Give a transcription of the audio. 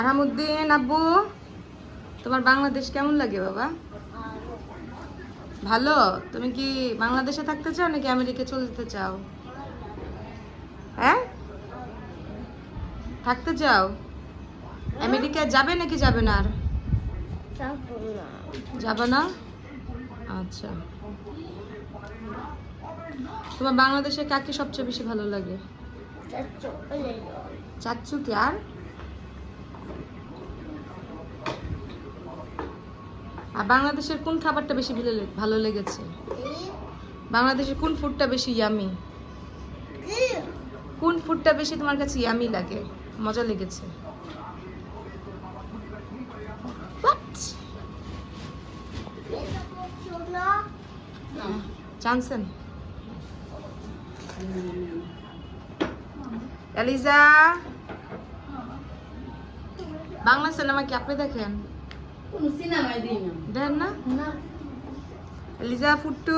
আহমুদ্দিন আব্বু, তোমার বাংলাদেশ কেমন লাগে বাবা? ভালো। তুমি কি বাংলাদেশে থাকতে চাও নাকি আমেরিকা চলে যেতে চাও? হ্যাঁ, থাকতে চাও? আমেরিকা যাবে নাকি যাবে না? আর যাবে না? আচ্ছা। তোমার বাংলাদেশে কাকে সবচেয়ে বেশি ভালো লাগে? চাচ্চু কি আর? আর বাংলাদেশের কোন খাবারটা বেশি ভালো লেগেছে? বাংলাদেশের কোন ফুডটা বেশি ইয়ামি? কোন ফুডটা বেশি তোমার কাছে ইয়ামি লাগে, মজা লেগেছে? জানছেন? এলিজা, বাংলা সিনেমা কি আপনি দেখেন? কোনো সিনেমাই দিই না। দেখেন না? এলিজা ফুট্টু।